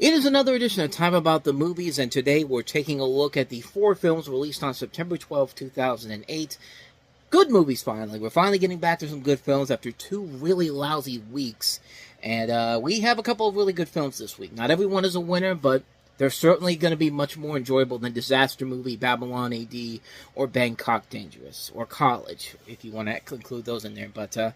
It is another edition of Time About the Movies, and today we're taking a look at the 4 films released on September 12, 2008. Good movies, finally. We're finally getting back to some good films after 2 really lousy weeks. And we have a couple of really good films this week. Not everyone is a winner, but they're certainly going to be much more enjoyable than Disaster Movie, Babylon AD, or Bangkok Dangerous, or College, if you want to include those in there. But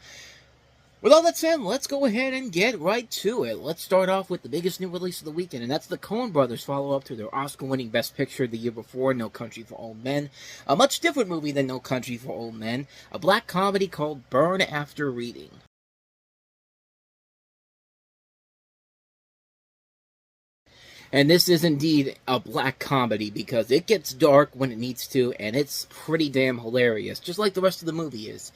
with all that said, let's go ahead and get right to it. Let's start off with the biggest new release of the weekend, and that's the Coen Brothers' follow-up to their Oscar-winning Best Picture the year before, No Country for Old Men. A much different movie than No Country for Old Men, a black comedy called Burn After Reading. And this is indeed a black comedy because it gets dark when it needs to, and it's pretty damn hilarious, just like the rest of the movie is.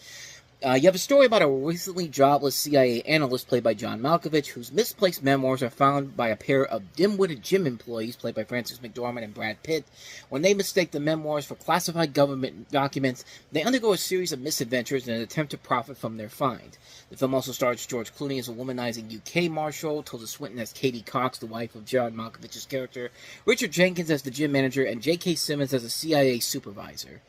You have a story about a recently jobless CIA analyst played by John Malkovich, whose misplaced memoirs are found by a pair of dim-witted gym employees played by Frances McDormand and Brad Pitt. When they mistake the memoirs for classified government documents, they undergo a series of misadventures in an attempt to profit from their find. The film also stars George Clooney as a womanizing UK marshal, Tilda Swinton as Katie Cox, the wife of John Malkovich's character, Richard Jenkins as the gym manager, and J.K. Simmons as a CIA supervisor.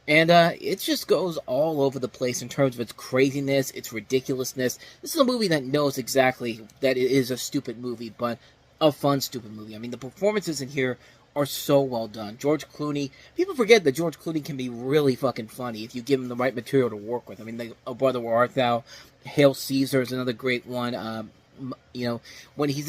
And it just goes all over the place in terms of its craziness, its ridiculousness. This is a movie that knows exactly that it is a stupid movie, but a fun stupid movie. I mean, the performances in here are so well done. George Clooney, people forget that George Clooney can be really fucking funny if you give him the right material to work with. I mean, like, Oh Brother, Where Art Thou? Hail Caesar is another great one. You know, when he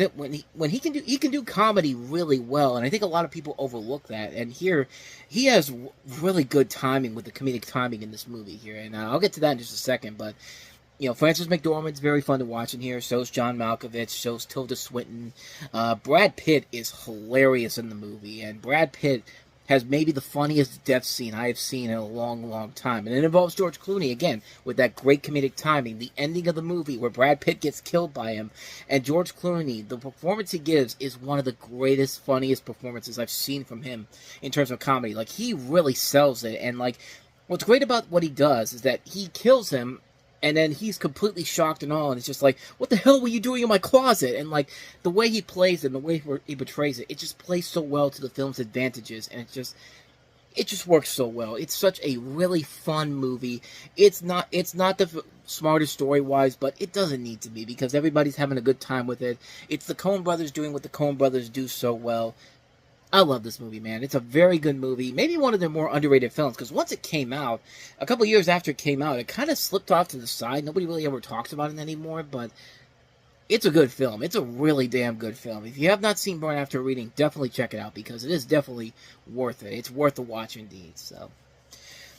can do comedy really well, and I think a lot of people overlook that. And here, he has really good timing with the comedic timing in this movie here, and I'll get to that in just a second. But you know, Frances McDormand's very fun to watch in here. So's John Malkovich. So's Tilda Swinton. Brad Pitt is hilarious in the movie, and Brad Pitt has maybe the funniest death scene I have seen in a long, long time. And it involves George Clooney, again, with that great comedic timing. The ending of the movie where Brad Pitt gets killed by him, and George Clooney, the performance he gives is one of the greatest, funniest performances I've seen from him in terms of comedy. Like, he really sells it, and, like, what's great about what he does is that he kills him, and then he's completely shocked and all, and it's just like, what the hell were you doing in my closet? And, like, the way he plays it, and the way he portrays it, it just plays so well to the film's advantages, and it just works so well. It's such a really fun movie. It's not the smartest story-wise, but it doesn't need to be, because everybody's having a good time with it. It's the Coen Brothers doing what the Coen Brothers do so well. I love this movie, man. It's a very good movie. Maybe one of their more underrated films, because once it came out, a couple years after it came out, it kind of slipped off to the side. Nobody really ever talks about it anymore, but it's a good film. It's a really damn good film. If you have not seen Burn After Reading, definitely check it out, because it is definitely worth it. It's worth the watch indeed. So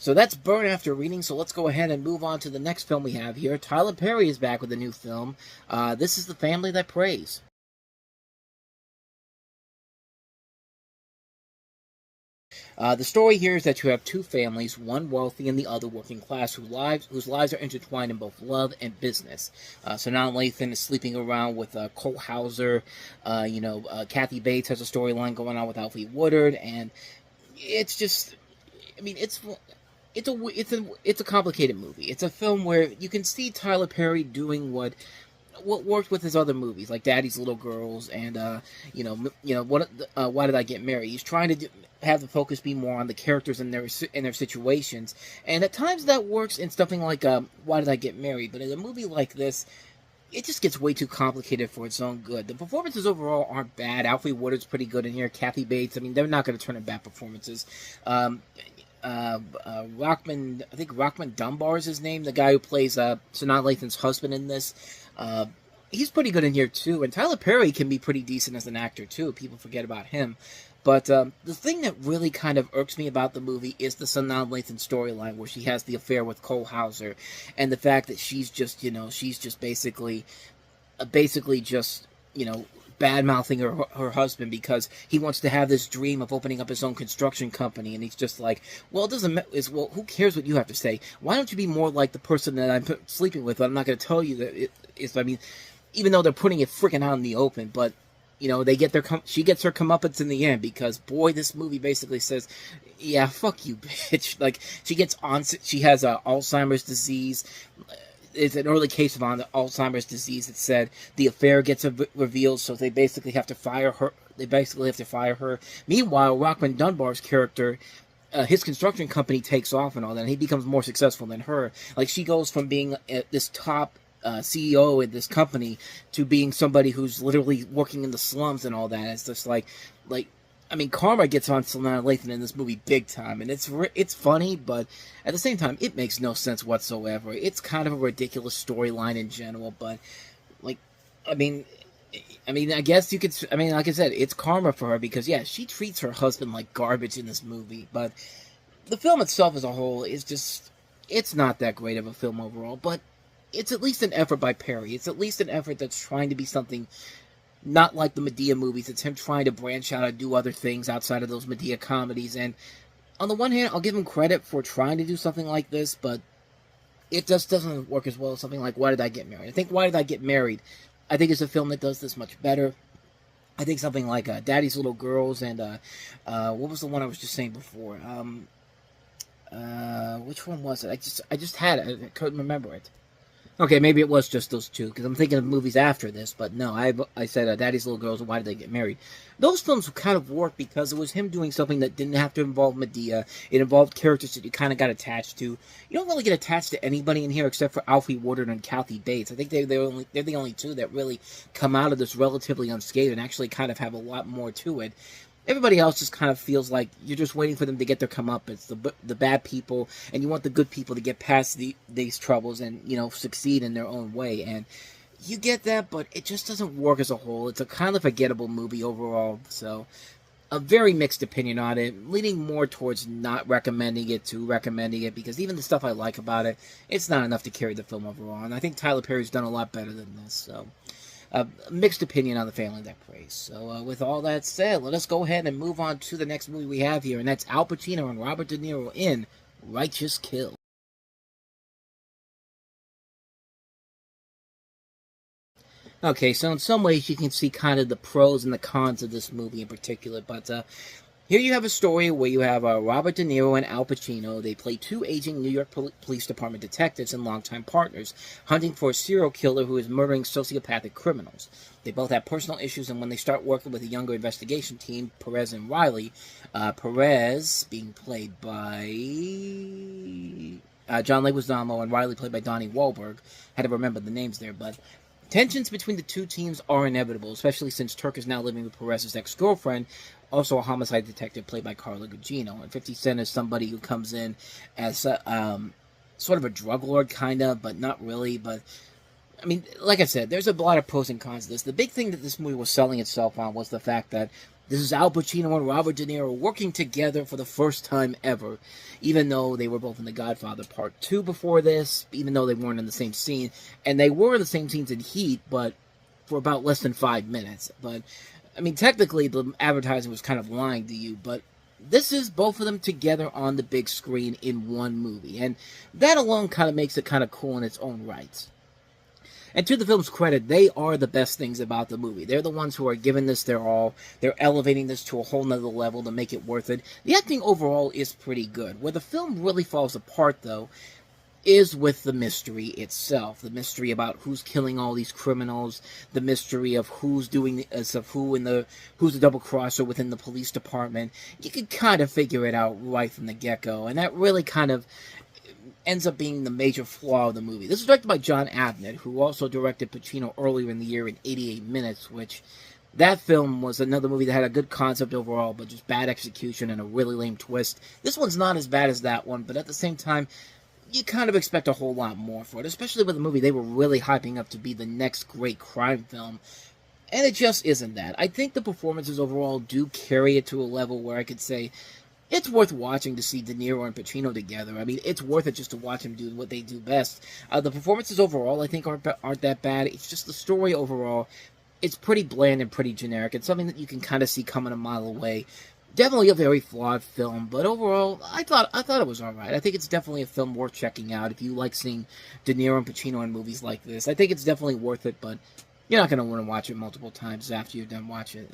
that's Burn After Reading, so let's go ahead and move on to the next film we have here. Tyler Perry is back with a new film. This is The Family That Prays. The story here is that you have 2 families, one wealthy and the other working class, whose lives are intertwined in both love and business. So now Lathan is sleeping around with Cole Hauser. Kathy Bates has a storyline going on with Alfre Woodard, and it's just, I mean, it's a complicated movie. It's a film where you can see Tyler Perry doing what worked with his other movies, like Daddy's Little Girls and Why Did I Get Married? He's trying to have the focus be more on the characters and their situations, and at times that works in something like Why Did I Get Married? But in a movie like this, it just gets way too complicated for its own good. The performances overall aren't bad. Alfre Woodard's pretty good in here. Kathy Bates, I mean, they're not going to turn in bad performances. Rockman, I think Rockman Dunbar is his name, the guy who plays Sanaa Lathan's husband in this. He's pretty good in here too, and Tyler Perry can be pretty decent as an actor too. People forget about him. But the thing that really kind of irks me about the movie is the Sanaa Lathan storyline, where she has the affair with Cole Hauser, and the fact that she's just basically bad-mouthing her husband because he wants to have this dream of opening up his own construction company, and he's just like, well, who cares what you have to say? Why don't you be more like the person that I'm sleeping with? I'm not going to tell you that I mean, even though they're putting it freaking out in the open, but you know, she gets her comeuppance in the end, because, boy, this movie basically says, yeah, fuck you, bitch. Like, she has Alzheimer's disease. is an early case of Alzheimer's disease. It said the affair gets revealed, so they basically have to fire her. Meanwhile, Rockman Dunbar's character, his construction company takes off and all that, and he becomes more successful than her. Like, she goes from being this top CEO in this company to being somebody who's literally working in the slums and all that. It's just I mean, karma gets on Sanaa Lathan in this movie big time, and it's funny, but at the same time, it makes no sense whatsoever. It's kind of a ridiculous storyline in general, but like, I mean, I guess you could. I mean, like I said, it's karma for her because yeah, she treats her husband like garbage in this movie, but the film itself as a whole is it's not that great of a film overall, but it's at least an effort by Perry. It's at least an effort that's trying to be something not like the Madea movies. It's him trying to branch out and do other things outside of those Madea comedies. And on the one hand, I'll give him credit for trying to do something like this, but it just doesn't work as well as something like Why Did I Get Married? I think Why Did I Get Married, I think is a film that does this much better. I think something like Daddy's Little Girls and what was the one I was just saying before? Which one was it? I just had it. I couldn't remember it. Okay, maybe it was just those two, because I'm thinking of movies after this, but no, I said Daddy's Little Girls and Why Did They Get Married? Those films kind of worked because it was him doing something that didn't have to involve Madea. It involved characters that you kind of got attached to. You don't really get attached to anybody in here except for Alfie Woodard and Kathy Bates. I think they're the only two that really come out of this relatively unscathed and actually kind of have a lot more to it. Everybody else just kind of feels like you're just waiting for them to get their comeuppance, the bad people, and you want the good people to get past these troubles and, you know, succeed in their own way. And you get that, but it just doesn't work as a whole. It's a kind of forgettable movie overall, so a very mixed opinion on it, leaning more towards not recommending it to recommending it, because even the stuff I like about it, it's not enough to carry the film overall. And I think Tyler Perry's done a lot better than this, so mixed opinion on the Family That Prays. So with all that said, let us go ahead and move on to the next movie we have here, and that's Al Pacino and Robert De Niro in Righteous Kill. Okay, so in some ways you can see kind of the pros and the cons of this movie in particular, but here you have a story where you have Robert De Niro and Al Pacino. They play two aging New York Police Department detectives and longtime partners, hunting for a serial killer who is murdering sociopathic criminals. They both have personal issues, and when they start working with a younger investigation team, Perez and Riley, Perez being played by John Leguizamo and Riley played by Donnie Wahlberg. Had to remember the names there, but tensions between the two teams are inevitable, especially since Turk is now living with Perez's ex-girlfriend, also a homicide detective played by Carla Gugino. And 50 Cent is somebody who comes in as sort of a drug lord, kind of, but not really. But, I mean, like I said, there's a lot of pros and cons to this. The big thing that this movie was selling itself on was the fact that this is Al Pacino and Robert De Niro working together for the first time ever, even though they were both in The Godfather Part 2 before this, even though they weren't in the same scene. And they were in the same scenes in Heat, but for about less than 5 minutes. But, I mean, technically, the advertising was kind of lying to you, but this is both of them together on the big screen in one movie. And that alone kind of makes it kind of cool in its own rights. And to the film's credit, they are the best things about the movie. They're the ones who are giving this their all. They're elevating this to a whole nother level to make it worth it. The acting overall is pretty good. Where the film really falls apart, though, is with the mystery itself. The mystery about who's killing all these criminals. The mystery of who's doing this, of who's the double crosser within the police department. You can kind of figure it out right from the get-go. And that really kind of ends up being the major flaw of the movie. This is directed by John Avnet, who also directed Pacino earlier in the year in 88 Minutes, which that film was another movie that had a good concept overall, but just bad execution and a really lame twist. This one's not as bad as that one, but at the same time, you kind of expect a whole lot more for it, especially with the movie they were really hyping up to be the next great crime film. And it just isn't that. I think the performances overall do carry it to a level where I could say it's worth watching to see De Niro and Pacino together. I mean, it's worth it just to watch them do what they do best. The performances overall, I think, aren't that bad. It's just the story overall. It's pretty bland and pretty generic. It's something that you can kind of see coming a mile away. Definitely a very flawed film, but overall, I thought it was alright. I think it's definitely a film worth checking out if you like seeing De Niro and Pacino in movies like this. I think it's definitely worth it, but you're not going to want to watch it multiple times after you're done watching it.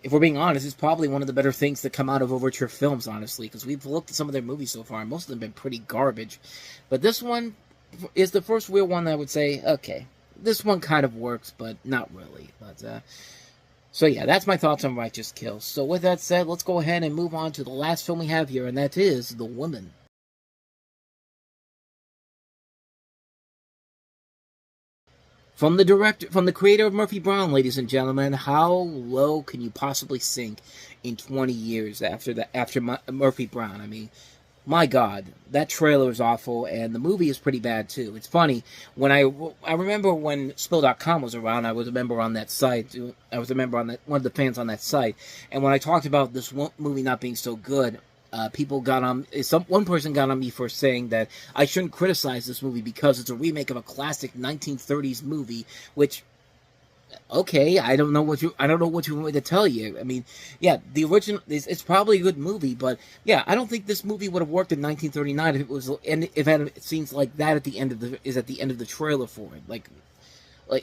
If we're being honest, it's probably one of the better things that come out of Overture Films, honestly, because we've looked at some of their movies so far, and most of them have been pretty garbage. But this one, is the first real one that I would say, okay, this one kind of works, but not really. But so yeah, that's my thoughts on Righteous Kill. So with that said, let's go ahead and move on to the last film we have here, and that is The Woman. From the creator of Murphy Brown, ladies and gentlemen, how low can you possibly sink in 20 years after Murphy Brown? I mean, my God, that trailer is awful, and the movie is pretty bad too. It's funny when I remember when Spill.com was around. I was a member on that site. I was a member on one of the fans on that site, and when I talked about this movie not being so good, people got on. One person got on me for saying that I shouldn't criticize this movie because it's a remake of a classic 1930s movie, which. Okay, I don't know what you want me to tell you. I mean, yeah, the original it's probably a good movie, but yeah, I don't think this movie would have worked in 1939 if it was, and if it had scenes like that at the end of the trailer for it. Like,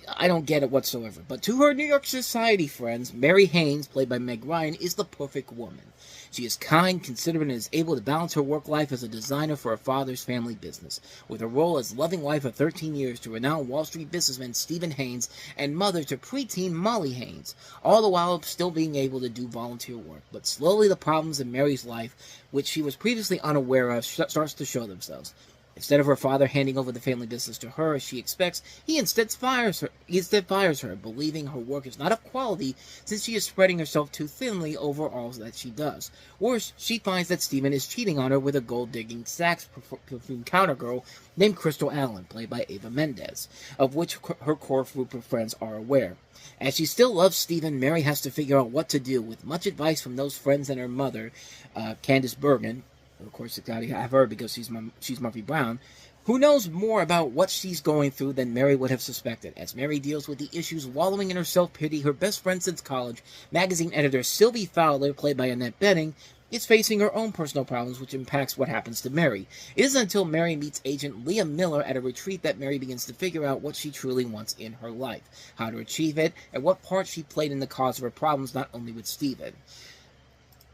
I don't get it whatsoever. But to her New York society friends, Mary Haynes, played by Meg Ryan, is the perfect woman. She is kind, considerate, and is able to balance her work life as a designer for her father's family business, with her role as loving wife of 13 years to renowned Wall Street businessman Stephen Haynes and mother to preteen Molly Haynes, all the while still being able to do volunteer work. But slowly the problems in Mary's life, which she was previously unaware of, starts to show themselves. Instead of her father handing over the family business to her as she expects, he instead fires her, believing her work is not of quality since she is spreading herself too thinly over all that she does. Worse, she finds that Stephen is cheating on her with a gold-digging sax perfume countergirl named Crystal Allen, played by Eva Mendes, of which her core group of friends are aware. As she still loves Stephen, Mary has to figure out what to do, with much advice from those friends and her mother, Candice Bergen. Of course, it's got to have her because she's Murphy Brown, who knows more about what she's going through than Mary would have suspected. As Mary deals with the issues wallowing in her self-pity, her best friend since college, magazine editor Sylvie Fowler, played by Annette Bening, is facing her own personal problems, which impacts what happens to Mary. It isn't until Mary meets agent Leah Miller at a retreat that Mary begins to figure out what she truly wants in her life, how to achieve it, and what part she played in the cause of her problems, not only with Stephen.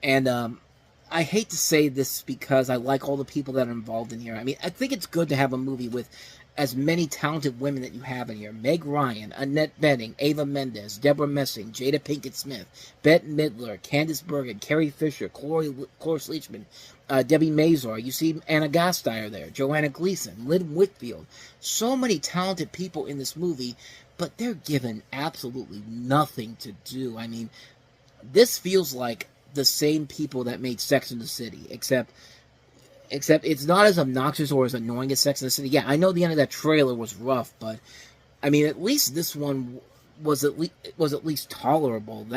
And, I hate to say this because I like all the people that are involved in here. I mean, I think it's good to have a movie with as many talented women that you have in here. Meg Ryan, Annette Bening, Ava Mendes, Deborah Messing, Jada Pinkett Smith, Bette Midler, Candice Bergen, Carrie Fisher, Cloris Leachman, Debbie Mazur. You see Anna Gasteyer there, Joanna Gleason, Lynn Whitfield. So many talented people in this movie, but they're given absolutely nothing to do. I mean, this feels like the same people that made Sex and the City, except it's not as obnoxious or as annoying as Sex and the City. Yeah, I know the end of that trailer was rough, but I mean, at least this one was at least tolerable.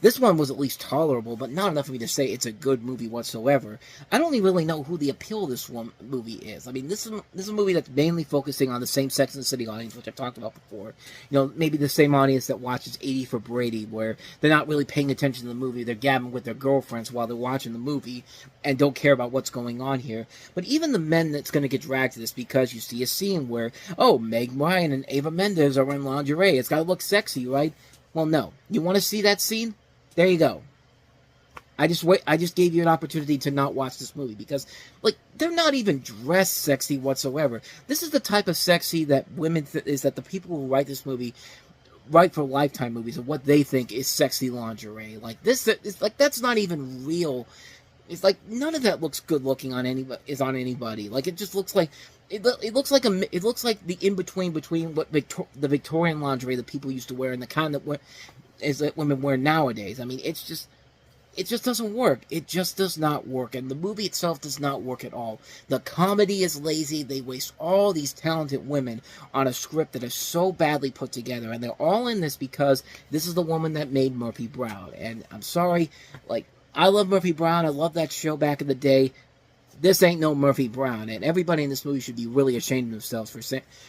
This one was at least tolerable, but not enough for me to say it's a good movie whatsoever. I don't even really know who the appeal of this movie is. I mean, this is a movie that's mainly focusing on the same Sex and the City audience, which I've talked about before. You know, maybe the same audience that watches 80 for Brady, where they're not really paying attention to the movie. They're gabbing with their girlfriends while they're watching the movie and don't care about what's going on here. But even the men that's going to get dragged to this because you see a scene where, oh, Meg Ryan and Ava Mendes are in lingerie. It's got to look sexy, right? Well, no. You want to see that scene? There you go. I just gave you an opportunity to not watch this movie because, like, they're not even dressed sexy whatsoever. This is the type of sexy that that the people who write this movie write for Lifetime movies and what they think is sexy lingerie. Like this, it's like that's not even real. It's like none of that looks good looking on anybody. Like it just looks like. It looks like the in between what the Victorian lingerie that people used to wear and the kind that women wear nowadays. I mean, it just doesn't work. It just does not work, and the movie itself does not work at all. The comedy is lazy. They waste all these talented women on a script that is so badly put together, and they're all in this because this is the woman that made Murphy Brown. And I'm sorry, like I love Murphy Brown. I love that show back in the day. This ain't no Murphy Brown, and everybody in this movie should be really ashamed of themselves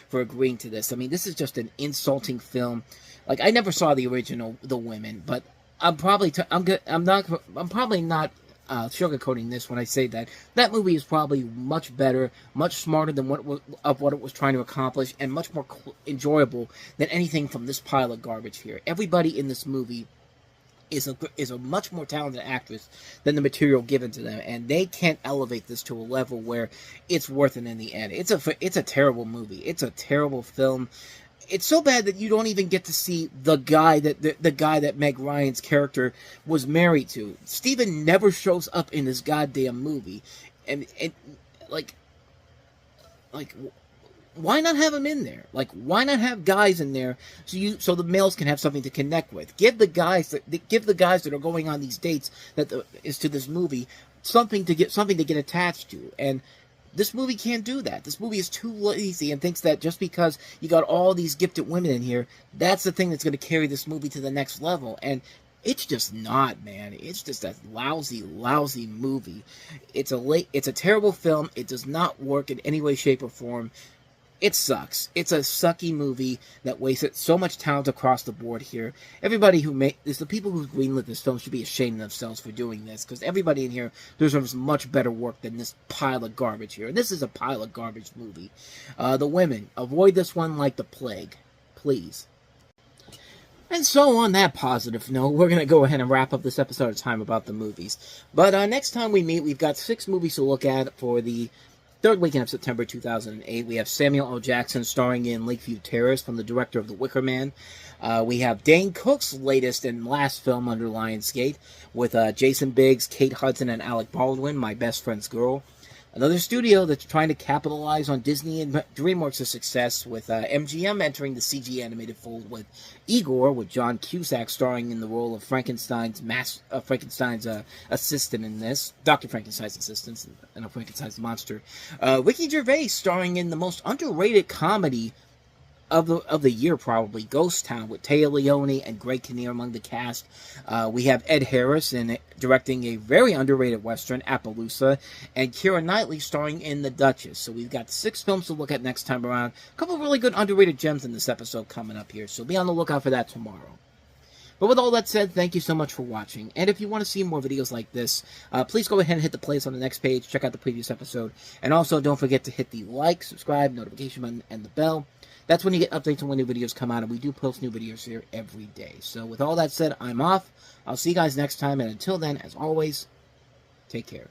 for agreeing to this. I mean, this is just an insulting film. Like I never saw the original The Women, but I'm probably not sugarcoating this when I say that movie is probably much better, much smarter than what it was trying to accomplish, and much more enjoyable than anything from this pile of garbage here. Everybody in this movie is a much more talented actress than the material given to them, and they can't elevate this to a level where it's worth it in the end. It's a terrible movie. It's a terrible film. It's so bad that you don't even get to see the guy that Meg Ryan's character was married to. Steven never shows up in this goddamn movie, and like why not have him in there? Like, why not have guys in there so the males can have something to connect with? Give the guys that are going on these dates is to this movie something to get attached to. And this movie can't do that. This movie is too lazy and thinks that just because you got all these gifted women in here, that's the thing that's going to carry this movie to the next level. And it's just not, man. It's just a lousy movie. It's a terrible film. It does not work in any way, shape, or form. It sucks. It's a sucky movie that wasted so much talent across the board here. Everybody the people who greenlit this film should be ashamed of themselves for doing this, because everybody in here deserves much better work than this pile of garbage here. And this is a pile of garbage movie. The women, avoid this one like the plague, please. And so, on that positive note, we're going to go ahead and wrap up this episode of Time About the Movies. But next time we meet, we've got 6 movies to look at for the third weekend of September 2008. We have Samuel L. Jackson starring in Lakeview Terrace from the director of The Wicker Man. We have Dane Cook's latest and last film under Lionsgate with Jason Biggs, Kate Hudson, and Alec Baldwin, My Best Friend's Girl. Another studio that's trying to capitalize on Disney and DreamWorks' success with MGM entering the CG animated fold with Igor, with John Cusack starring in the role of Frankenstein's assistant in this, Dr. Frankenstein's assistant, and a Frankenstein's monster. Ricky Gervais starring in the most underrated comedy of the year, probably, Ghost Town, with Téa Leoni and Greg Kinnear among the cast. We have Ed Harris directing a very underrated Western, Appaloosa, and Keira Knightley starring in The Duchess. So we've got 6 films to look at next time around. A couple of really good underrated gems in this episode coming up here, so be on the lookout for that tomorrow. But with all that said, thank you so much for watching. And if you want to see more videos like this, please go ahead and hit the playlist on the next page, check out the previous episode, and also don't forget to hit the like, subscribe, notification button, and the bell. That's when you get updates on when new videos come out, and we do post new videos here every day. So with all that said, I'm off. I'll see you guys next time, and until then, as always, take care.